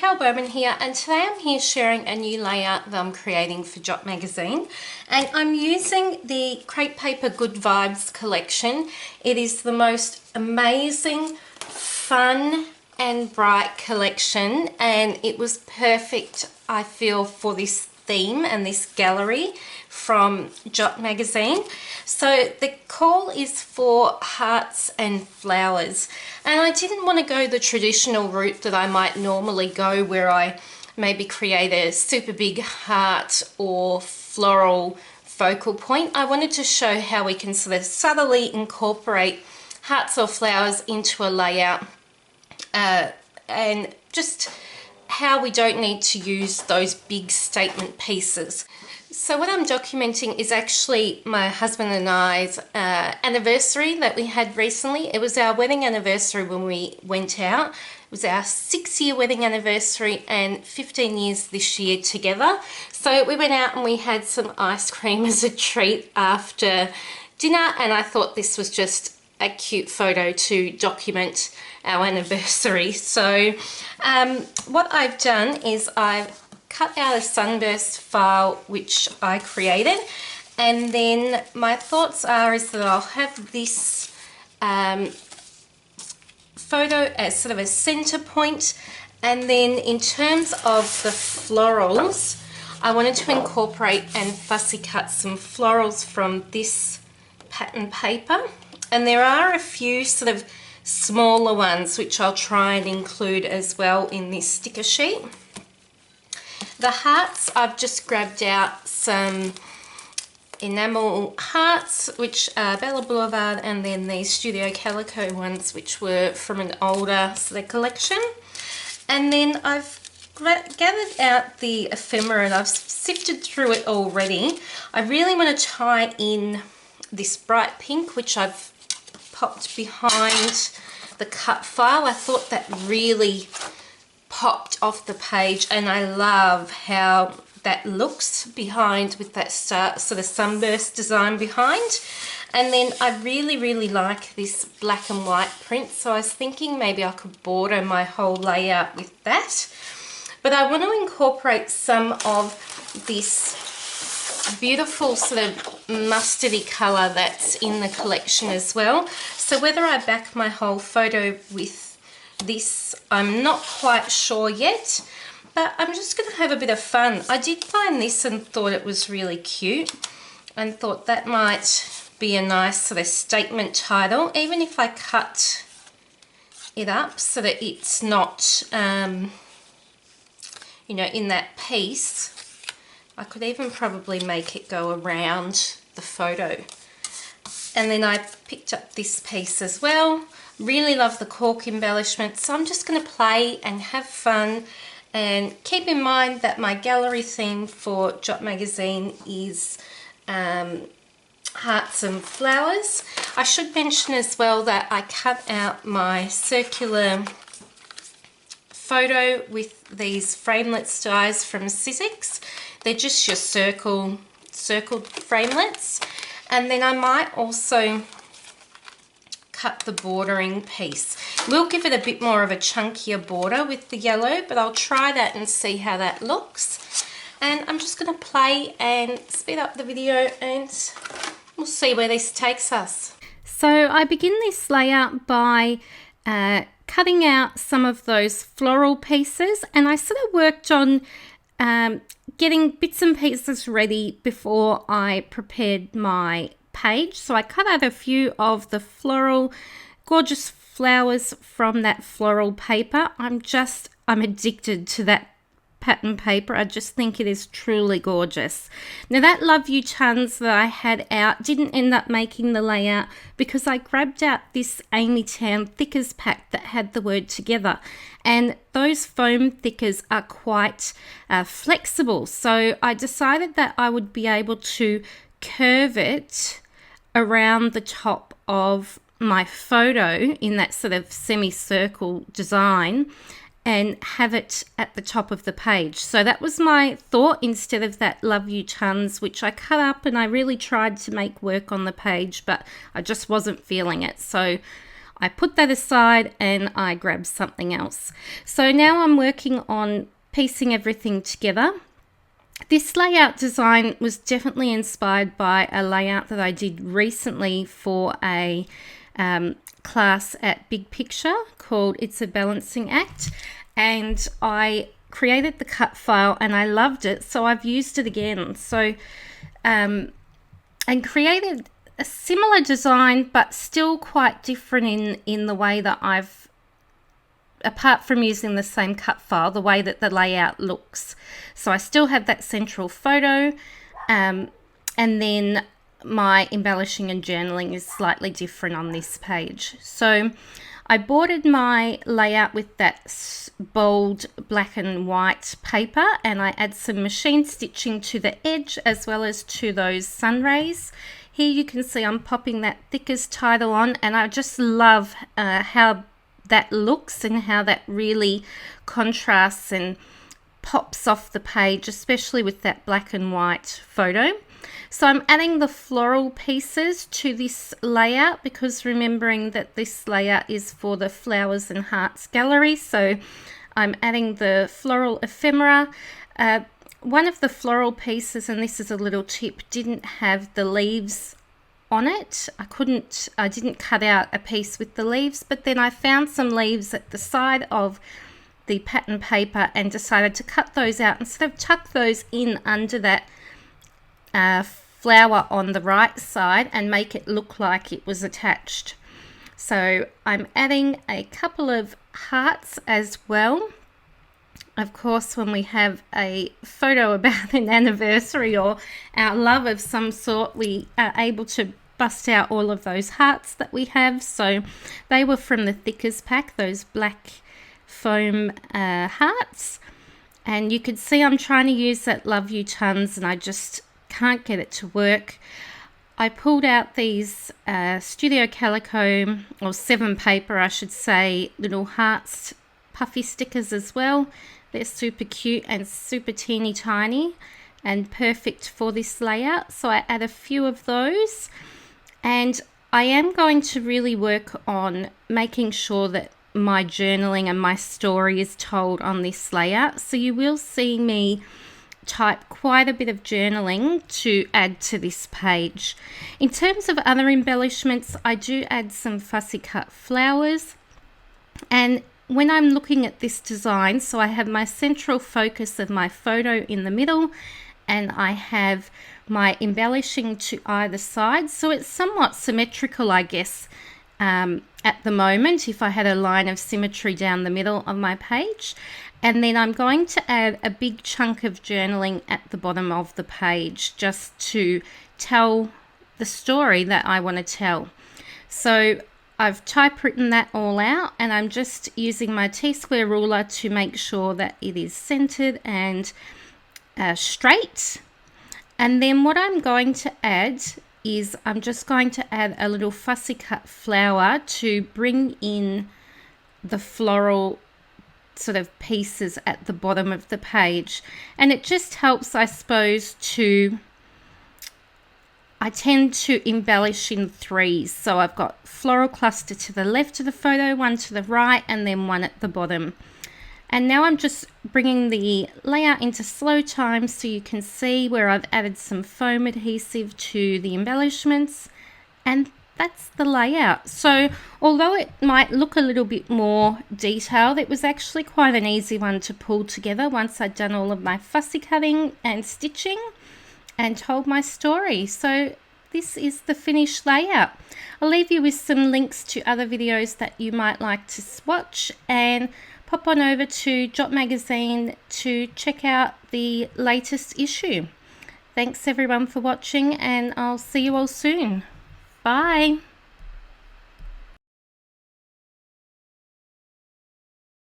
Raquel Bowman here, and today I'm here sharing a new layout that I'm creating for Jot Magazine, and I'm using the Crepe Paper Good Vibes collection. It is the most amazing, fun and bright collection, and it was perfect, I feel, for this theme and this gallery from Jot Magazine. So the call is for hearts and flowers, and I didn't want to go the traditional route that I might normally go, where I maybe create a super big heart or floral focal point. I wanted to show how we can sort of subtly incorporate hearts or flowers into a layout, and just how we don't need to use those big statement pieces. So what I'm documenting is actually my husband and I's anniversary that we had recently. It was our wedding anniversary when we went out. It was our 6-year wedding anniversary and 15 years this year together. So we went out and we had some ice cream as a treat after dinner, and I thought this was just a cute photo to document our anniversary. So what I've done is I've cut out a sunburst file which I created, and then my thoughts are is that I'll have this photo as sort of a center point, and then in terms of the florals, I wanted to incorporate and fussy cut some florals from this pattern paper, and there are a few sort of smaller ones which I'll try and include as well in this sticker sheet. The hearts, I've just grabbed out some enamel hearts, which are Bella Boulevard, and then these Studio Calico ones, which were from an older sort of collection. And then I've gathered out the ephemera and I've sifted through it already. I really want to tie in this bright pink, which I've popped behind the cut file. I thought that really popped off the page, and I love how that looks behind with that sort of sunburst design behind. And then I really like this black and white print, so I was thinking maybe I could border my whole layout with that. But I want to incorporate some of this beautiful sort of mustardy colour that's in the collection as well. So whether I back my whole photo with this, I'm not quite sure yet, but I'm just going to have a bit of fun. I did find this and thought it was really cute, and thought that might be a nice sort of statement title, even if I cut it up so that it's not you know, in that piece. I could even probably make it go around the photo. And then I picked up this piece as well. Really love the cork embellishment, so I'm just going to play and have fun, and keep in mind that my gallery theme for Jot Magazine is hearts and flowers. I should mention as well that I cut out my circular photo with these framelits dies from Sizzix. They're just your circled framelits, and then I might also cut the bordering piece. We'll give it a bit more of a chunkier border with the yellow, but I'll try that and see how that looks. And I'm just going to play and speed up the video, and we'll see where this takes us. So I begin this layout by cutting out some of those floral pieces, and I sort of worked on getting bits and pieces ready before I prepared my page. So I cut out a few of the gorgeous flowers from that floral paper. I'm addicted to that pattern paper. I just think it is truly gorgeous. Now that Love You Tons that I had out didn't end up making the layout because I grabbed out this Amy Tan thickers pack that had the word together, and those foam thickers are quite flexible, so I decided that I would be able to curve it around the top of my photo in that sort of semicircle design and have it at the top of the page. So that was my thought, instead of that Love You Tons, which I cut up and I really tried to make work on the page, but I just wasn't feeling it. So I put that aside and I grab something else. So now I'm working on piecing everything together. This layout design was definitely inspired by a layout that I did recently for a class at Big Picture called It's a Balancing Act, and I created the cut file and I loved it, so I've used it again. So and created a similar design but still quite different in the way that I've, apart from using the same cut file, the way that the layout looks. So I still have that central photo, and then my embellishing and journaling is slightly different on this page. So I bordered my layout with that bold black and white paper, and I add some machine stitching to the edge as well as to those sun rays. Here you can see I'm popping that thickers title on, and I just love how that looks and how that really contrasts and pops off the page, especially with that black and white photo. So I'm adding the floral pieces to this layout, because remembering that this layout is for the Flowers and Hearts gallery, so I'm adding the floral ephemera. One of the floral pieces, and this is a little tip, didn't have the leaves on it. I didn't cut out a piece with the leaves, but then I found some leaves at the side of the pattern paper and decided to cut those out and sort of tuck those in under that flower on the right side and make it look like it was attached. So I'm adding a couple of hearts as well. Of course, when we have a photo about an anniversary or our love of some sort, we are able to bust out all of those hearts that we have. So they were from the Thickers pack, those black foam hearts. And you could see I'm trying to use that Love You Tons and I just can't get it to work. I pulled out these Studio Calico, or 7 paper I should say, little hearts puffy stickers as well. They're super cute and super teeny tiny and perfect for this layout. So I add a few of those, and I am going to really work on making sure that my journaling and my story is told on this layout. So you will see me type quite a bit of journaling to add to this page. In terms of other embellishments, I do add some fussy cut flowers, and when I'm looking at this design, so I have my central focus of my photo in the middle, and I have my embellishing to either side, so it's somewhat symmetrical, I guess, at the moment, if I had a line of symmetry down the middle of my page. And then I'm going to add a big chunk of journaling at the bottom of the page, just to tell the story that I want to tell. So I've typewritten that all out, and I'm just using my T-square ruler to make sure that it is centered and straight. And then what I'm going to add is I'm just going to add a little fussy cut flower to bring in the floral sort of pieces at the bottom of the page. And it just helps, I suppose, I tend to embellish in 3s. So I've got floral cluster to the left of the photo, one to the right, and then one at the bottom. And now I'm just bringing the layout into slow time so you can see where I've added some foam adhesive to the embellishments, and that's the layout. So although it might look a little bit more detailed, it was actually quite an easy one to pull together once I'd done all of my fussy cutting and stitching and told my story. So this is the finished layout. I'll leave you with some links to other videos that you might like to watch, and pop on over to Jot Magazine to check out the latest issue. Thanks everyone for watching, and I'll see you all soon. Bye.